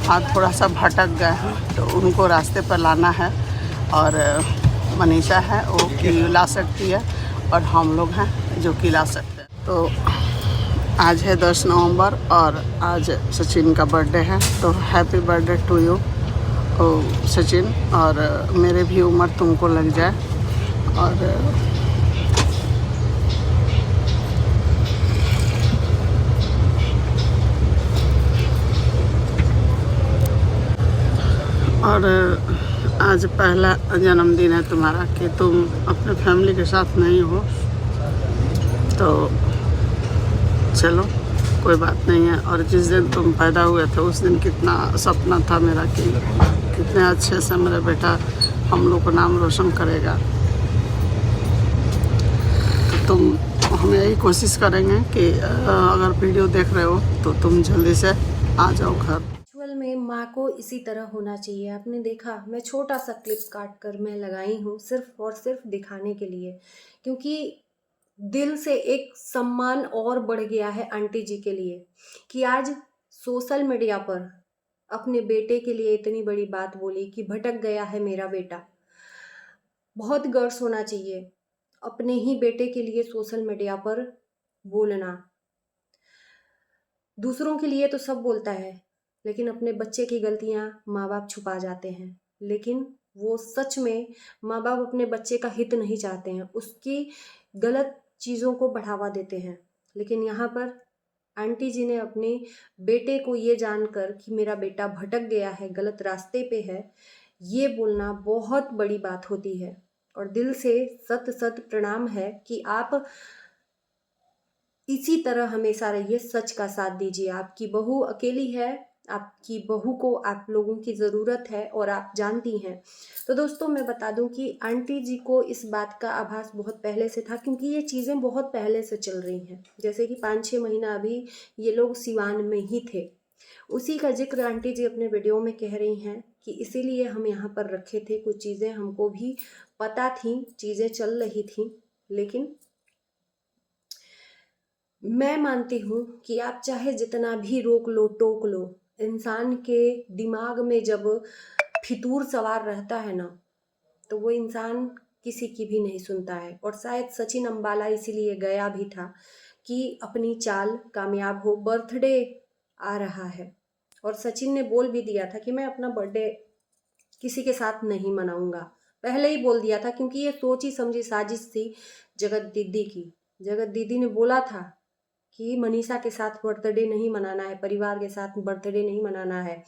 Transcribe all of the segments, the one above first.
आज थोड़ा सा भटक गए हैं, तो उनको रास्ते पर लाना है। और मनीषा है वो कि ला सकती है, और हम लोग हैं जो कि ला सकते हैं। तो आज है 10 नवंबर और आज सचिन का बर्थडे है, तो happy birthday to you Sachin. और मेरे भी उम्र तुमको लग जाए। और आज पहला जन्मदिन है तुम्हारा कि तुम अपने फैमिली के साथ नहीं हो, तो चलो कोई बात नहीं है। और जिस दिन तुम पैदा हुए थे उस दिन कितना सपना था मेरा कि कितने अच्छे से मेरा बेटा हम लोग को नाम रोशन करेगा। तो हम यही कोशिश करेंगे कि अगर वीडियो देख रहे हो तो तुम जल्दी से आ जाओ घर। एक्चुअल में माँ को इसी तरह होना चाहिए। आपने देखा, मैं छोटा सा क्लिप काट कर मैं लगाई हूँ सिर्फ और सिर्फ दिखाने के लिए, क्योंकि दिल से एक सम्मान और बढ़ गया है आंटी जी के लिए कि आज सोशल मीडिया पर अपने बेटे के लिए इतनी बड़ी बात बोली कि भटक गया है मेरा बेटा। बहुत गर्व होना चाहिए अपने ही बेटे के लिए सोशल मीडिया पर बोलना। दूसरों के लिए तो सब बोलता है, लेकिन अपने बच्चे की गलतियां माँ बाप छुपा जाते हैं। लेकिन वो सच में माँ बाप अपने बच्चे का हित नहीं चाहते हैं, उसकी गलत चीज़ों को बढ़ावा देते हैं। लेकिन यहाँ पर आंटी जी ने अपने बेटे को ये जानकर कि मेरा बेटा भटक गया है, गलत रास्ते पे है, ये बोलना बहुत बड़ी बात होती है। और दिल से सत सत प्रणाम है कि आप इसी तरह हमेशा रहिए, सच का साथ दीजिए। आपकी बहू अकेली है, आपकी बहू को आप लोगों की ज़रूरत है और आप जानती हैं। तो दोस्तों मैं बता दूं कि आंटी जी को इस बात का आभास बहुत पहले से था, क्योंकि ये चीज़ें बहुत पहले से चल रही हैं। जैसे कि 5-6 महीना अभी ये लोग सिवान में ही थे, उसी का जिक्र आंटी जी अपने वीडियो में कह रही हैं कि इसीलिए हम यहाँ पर रखे थे। कुछ चीज़ें हमको भी पता थी, चीज़ें चल रही थी, लेकिन मैं मानती हूँ कि आप चाहे जितना भी रोक लो टोक लो, इंसान के दिमाग में जब फितूर सवार रहता है ना, तो वो इंसान किसी की भी नहीं सुनता है। और शायद सचिन अंबाला इसीलिए गया भी था कि अपनी चाल कामयाब हो। बर्थडे आ रहा है और सचिन ने बोल भी दिया था कि मैं अपना बर्थडे किसी के साथ नहीं मनाऊंगा। पहले ही बोल दिया था, क्योंकि ये सोची समझी साजिश थी जगत दीदी की। जगत दीदी ने बोला था कि मनीषा के साथ बर्थडे नहीं मनाना है, परिवार के साथ बर्थडे नहीं मनाना है,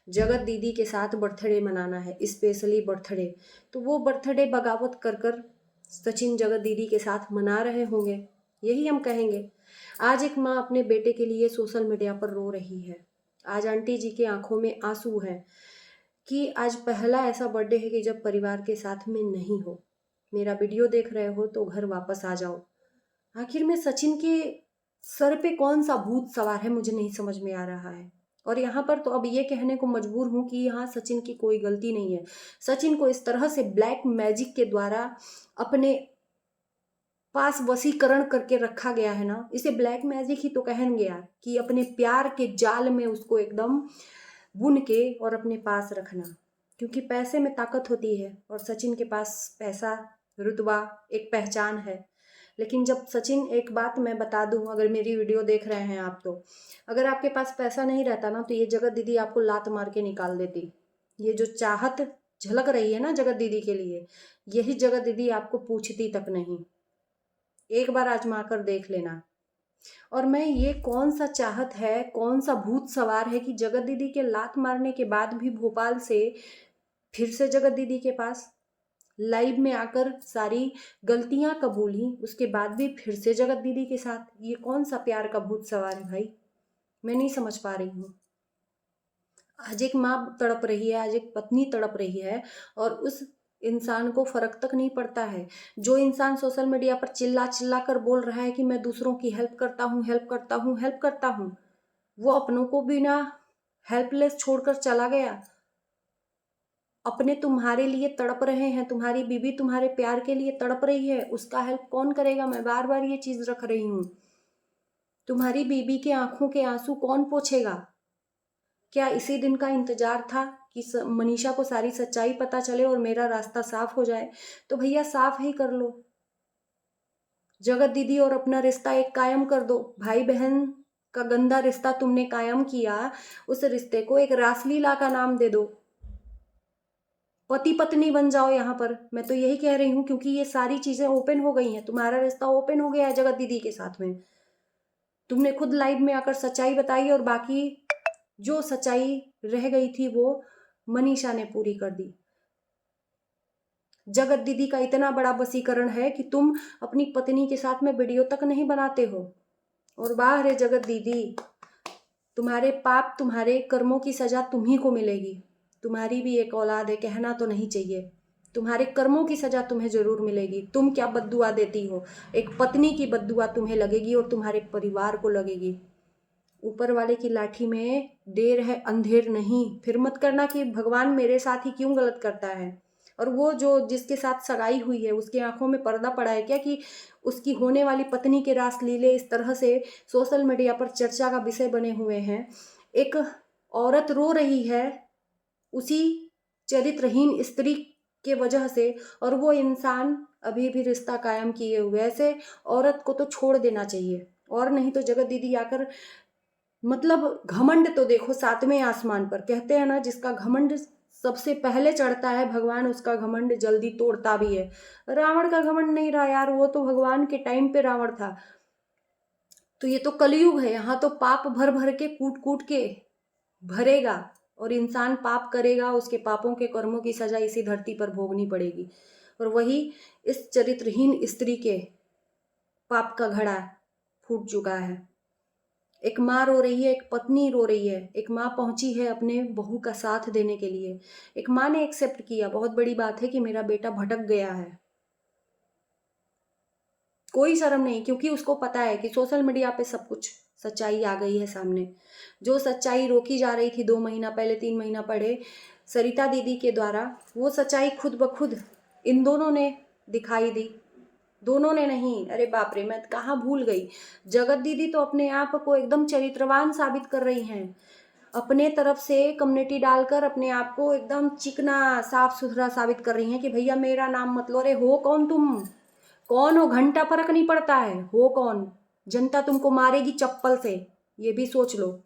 जगत दीदी के साथ बर्थडे मनाना है, स्पेशली बर्थडे। तो वो बर्थडे बगावत कर कर सचिन जगत दीदी के साथ मना रहे होंगे, यही हम कहेंगे। आज एक माँ अपने बेटे के लिए सोशल मीडिया पर रो रही है। आज आंटी जी की आंखों में आंसू है कि आज पहला ऐसा बर्थडे है कि जब परिवार के साथ में नहीं हो। मेरा वीडियो देख रहे हो तो घर वापस आ जाओ। आखिर में सचिन के सर पे कौन सा भूत सवार है, मुझे नहीं समझ में आ रहा है। और यहाँ पर तो अब ये कहने को मजबूर हूँ कि यहाँ सचिन की कोई गलती नहीं है। सचिन को इस तरह से ब्लैक मैजिक के द्वारा अपने पास वशीकरण करके रखा गया है ना, इसे ब्लैक मैजिक ही तो कहेंगे यार, कि अपने प्यार के जाल में उसको एकदम बुन के और अपने पास रखना। क्योंकि पैसे में ताकत होती है और सचिन के पास पैसा, रुतबा, एक पहचान है। लेकिन जब सचिन, एक बात मैं बता दूं, अगर मेरी वीडियो देख रहे हैं आप, तो अगर आपके पास पैसा नहीं रहता ना, तो ये जगत दीदी आपको लात मार के निकाल देती। ये जो चाहत झलक रही है ना जगत दीदी के लिए, यही जगत दीदी आपको पूछती तक नहीं। एक बार आजमा कर देख लेना। और मैं, ये कौन सा चाहत है, कौन सा भूत सवार है कि जगत दीदी के लात मारने के बाद भी भोपाल से फिर से जगत दीदी के पास लाइव में आकर सारी गलतियां कबूली, उसके बाद भी फिर से जगत दीदी के साथ। ये कौन सा प्यार का भूत सवार है भाई, मैं नहीं समझ पा रही हूँ। आज एक माँ तड़प रही है, आज एक पत्नी तड़प रही है, और उस इंसान को फर्क तक नहीं पड़ता है। जो इंसान सोशल मीडिया पर चिल्ला चिल्ला कर बोल रहा है कि मैं दूसरों की हेल्प करता हूँ, हेल्प करता हूँ, हेल्प करता हूँ, वो अपनों को बिना हेल्पलेस छोड़कर चला गया। अपने तुम्हारे लिए तड़प रहे हैं, तुम्हारी बीवी तुम्हारे प्यार के लिए तड़प रही है, उसका हेल्प कौन करेगा? मैं बार बार ये चीज रख रही हूँ। तुम्हारी बीवी के आंखों के आंसू कौन पोछेगा? क्या इसी दिन का इंतजार था कि मनीषा को सारी सच्चाई पता चले और मेरा रास्ता साफ हो जाए? तो भैया साफ ही कर लो। जगत दीदी और अपना रिश्ता एक कायम कर दो। भाई बहन का गंदा रिश्ता तुमने कायम किया, उस रिश्ते को एक रासलीला का नाम दे दो। पति पत्नी बन जाओ यहाँ पर। मैं तो यही कह रही हूँ, क्योंकि ये सारी चीजें ओपन हो गई हैं। तुम्हारा रिश्ता ओपन हो गया है जगत दीदी के साथ में। तुमने खुद लाइव में आकर सच्चाई बताई और बाकी जो सच्चाई रह गई थी वो मनीषा ने पूरी कर दी। जगत दीदी का इतना बड़ा वशीकरण है कि तुम अपनी पत्नी के साथ में वीडियो तक नहीं बनाते हो। और वाह रे जगत दीदी, तुम्हारे पाप, तुम्हारे कर्मों की सजा तुम्ही को मिलेगी। तुम्हारी भी एक औलाद है, कहना तो नहीं चाहिए। तुम्हारे कर्मों की सजा तुम्हें जरूर मिलेगी। तुम क्या बद्दुआ देती हो, एक पत्नी की बद्दुआ तुम्हें लगेगी और तुम्हारे परिवार को लगेगी। ऊपर वाले की लाठी में देर है अंधेर नहीं। फिर मत करना कि भगवान मेरे साथ ही क्यों गलत करता है। और वो जो जिसके साथ सगाई हुई है उसके आंखों में पर्दा पड़ा है क्या कि उसकी होने वाली पत्नी के रास लीले इस तरह से सोशल मीडिया पर चर्चा का विषय बने हुए हैं। एक औरत रो रही है उसी चरित्रहीन स्त्री के वजह से, और वो इंसान अभी भी रिश्ता कायम किए हुए। ऐसे औरत को तो छोड़ देना चाहिए। और नहीं तो जगत दीदी आकर, मतलब घमंड तो देखो सातवें आसमान पर। कहते हैं ना, जिसका घमंड सबसे पहले चढ़ता है भगवान उसका घमंड जल्दी तोड़ता भी है। रावण का घमंड नहीं रहा यार, वो तो भगवान के टाइम पे रावण था। तो ये तो कलयुग है, यहाँ तो पाप भर भर के कूट कूट के भरेगा और इंसान पाप करेगा, उसके पापों के कर्मों की सजा इसी धरती पर भोगनी पड़ेगी। और वही इस चरित्रहीन स्त्री के पाप का घड़ा फूट चुका है। एक माँ रो रही है, एक पत्नी रो रही है। एक माँ पहुंची है अपने बहू का साथ देने के लिए। एक माँ ने एक्सेप्ट किया, बहुत बड़ी बात है कि मेरा बेटा भटक गया है। कोई शर्म नहीं, क्योंकि उसको पता है कि सोशल मीडिया पे सब कुछ सच्चाई आ गई है सामने। जो सच्चाई रोकी जा रही थी 2 महीना पहले, 3 महीना पहले सरिता दीदी के द्वारा, वो सच्चाई खुद ब खुद इन दोनों ने दिखाई दी। दोनों ने नहीं, अरे बाप रे, मैं कहाँ भूल गई। जगत दीदी तो अपने आप को एकदम चरित्रवान साबित कर रही हैं। अपने तरफ से कम्युनिटी डालकर अपने आप को एकदम चिकना साफ सुथरा साबित कर रही हैं कि भैया मेरा नाम मत लो। अरे हो कौन तुम, कौन हो, घंटा फर्क नहीं पड़ता है, हो कौन। जनता तुमको मारेगी चप्पल से, ये भी सोच लो।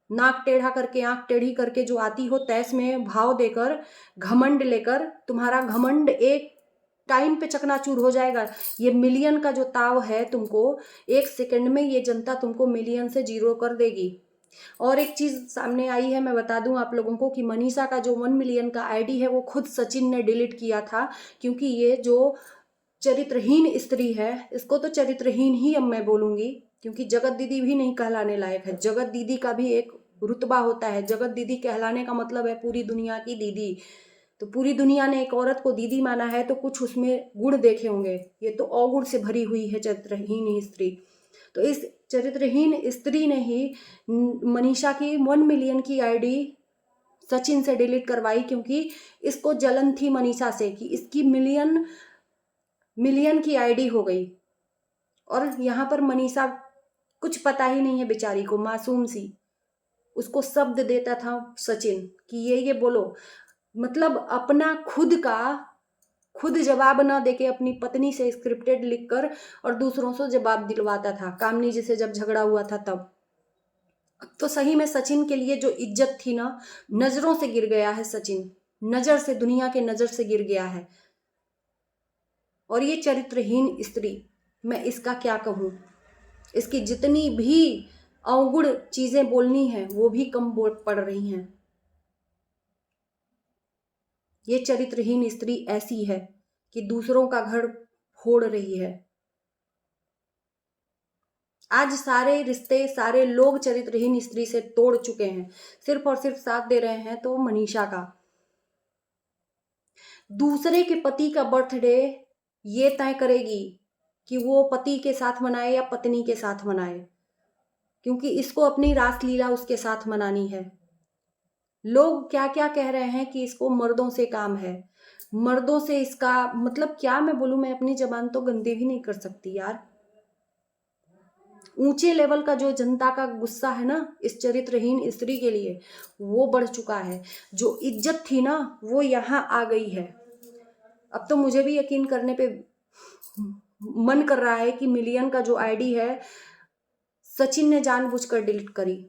नाक टेढ़ा करके, आंख टेढ़ी करके जो आती हो तैस में भाव देकर, घमंड लेकर, तुम्हारा घमंड एक टाइम पे चकनाचूर हो जाएगा। ये मिलियन का जो ताव है तुमको, 1 सेकंड में ये जनता तुमको मिलियन से 0 कर देगी। और एक चीज सामने आई है, मैं बता दूं आप लोगों को कि मनीषा का जो 1 मिलियन का आईडी है वो खुद सचिन ने डिलीट किया था। क्योंकि ये जो चरित्रहीन स्त्री है, इसको तो चरित्रहीन ही अब मैं बोलूंगी, क्योंकि जगत दीदी भी नहीं कहलाने लायक है। जगत दीदी का भी एक रुतबा होता है। जगत दीदी कहलाने का मतलब है पूरी दुनिया की दीदी। तो पूरी दुनिया ने एक औरत को दीदी माना है तो कुछ उसमें गुण देखे होंगे। ये तो अवगुण से भरी हुई है चरित्रहीन स्त्री। तो इस चरित्रहीन स्त्री ने ही मनीषा की 1 मिलियन की आईडी सचिन से डिलीट करवाई, क्योंकि इसको जलन थी मनीषा से कि इसकी मिलियन की आईडी हो गई। और यहाँ पर मनीषा कुछ पता ही नहीं है बेचारी को, मासूम सी। उसको शब्द देता था सचिन कि ये बोलो, मतलब अपना खुद जवाब ना देके अपनी पत्नी से स्क्रिप्टेड लिखकर और दूसरों से जवाब दिलवाता था। कामनी जी से जब झगड़ा हुआ था तब तो सही में सचिन के लिए जो इज्जत थी ना, नजरों से गिर गया है सचिन। नजर से, दुनिया के नजर से गिर गया है। और ये चरित्रहीन स्त्री, मैं इसका क्या कहूं। इसकी जितनी भी अवगुण चीजें बोलनी है वो भी कम पड़ रही हैं। ये चरित्रहीन स्त्री ऐसी है कि दूसरों का घर फोड़ रही है। आज सारे रिश्ते, सारे लोग चरित्रहीन स्त्री से तोड़ चुके हैं। सिर्फ और सिर्फ साथ दे रहे हैं तो मनीषा का। दूसरे के पति का बर्थडे ये तय करेगी कि वो पति के साथ मनाए या पत्नी के साथ मनाए, क्योंकि इसको अपनी रासलीला उसके साथ मनानी है। लोग क्या क्या कह रहे हैं कि इसको मर्दों से काम है, मर्दों से इसका मतलब क्या मैं बोलूं। मैं अपनी जबान तो गंदी भी नहीं कर सकती यार। ऊंचे लेवल का जो जनता का गुस्सा है ना इस चरित्रहीन स्त्री के लिए, वो बढ़ चुका है। जो इज्जत थी ना वो यहाँ आ गई है। अब तो मुझे भी यकीन करने पे मन कर रहा है कि मिलियन का जो आईडी है सचिन ने जानबूझकर डिलीट करी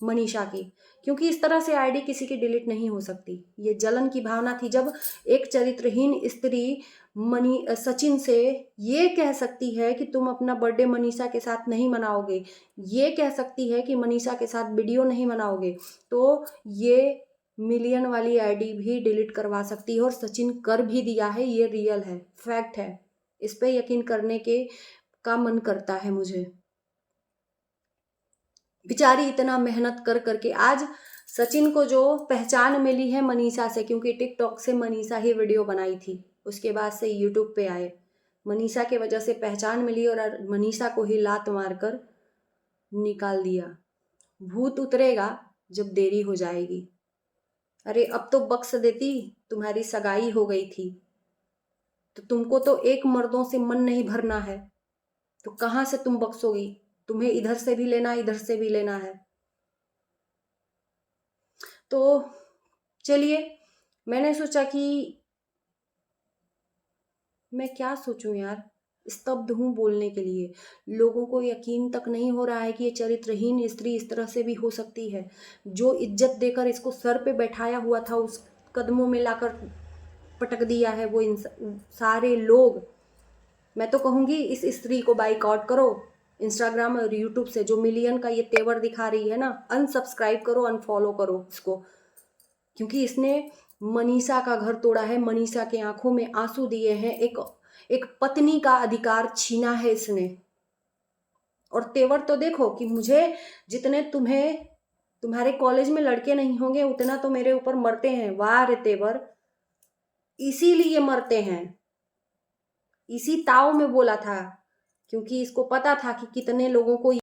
मनीषा की, क्योंकि इस तरह से आईडी किसी की डिलीट नहीं हो सकती। ये जलन की भावना थी। जब एक चरित्रहीन स्त्री सचिन से ये कह सकती है कि तुम अपना बर्थडे मनीषा के साथ नहीं मनाओगे, ये कह सकती है कि मनीषा के साथ वीडियो नहीं बनाओगे, तो ये मिलियन वाली आईडी भी डिलीट करवा सकती है। और सचिन कर भी दिया है, ये रियल है, फैक्ट है। इस पे यकीन करने का मन करता है मुझे। बेचारी इतना मेहनत कर करके आज सचिन को जो पहचान मिली है मनीषा से, क्योंकि टिकटॉक से मनीषा ही वीडियो बनाई थी, उसके बाद से यूट्यूब पे आए, मनीषा के वजह से पहचान मिली और मनीषा को ही लात मारकर निकाल दिया। भूत उतरेगा जब देरी हो जाएगी। अरे अब तो बख्श देती, तुम्हारी सगाई हो गई थी तो तुमको तो एक मर्दों से मन नहीं भरना है, तो कहाँ से तुम बख्शोगी? तुम्हें इधर से भी लेना, इधर से भी लेना है। तो चलिए, मैंने सोचा कि मैं क्या सोचूं यार, स्तब्ध हूं बोलने के लिए। लोगों को यकीन तक नहीं हो रहा है कि ये चरित्रहीन स्त्री इस तरह से भी हो सकती है। जो इज्जत देकर इसको सर पे बैठाया हुआ था उस कदमों में लाकर पटक दिया है वो सारे लोग। मैं तो कहूँगी इस स्त्री को बाइकआउट करो इंस्टाग्राम और यूट्यूब से। जो मिलियन का ये तेवर दिखा रही है ना, अनसब्सक्राइब करो, अनफॉलो करो इसको, क्योंकि इसने मनीषा का घर तोड़ा है, मनीषा के आंखों में आंसू दिए हैं, एक पत्नी का अधिकार छीना है इसने। और तेवर तो देखो कि मुझे जितने तुम्हारे कॉलेज में लड़के नहीं होंगे उतना तो मेरे ऊपर मरते हैं। वाह रे तेवर, इसीलिए मरते हैं। इसी ताव में बोला था, क्योंकि इसको पता था कि कितने लोगों को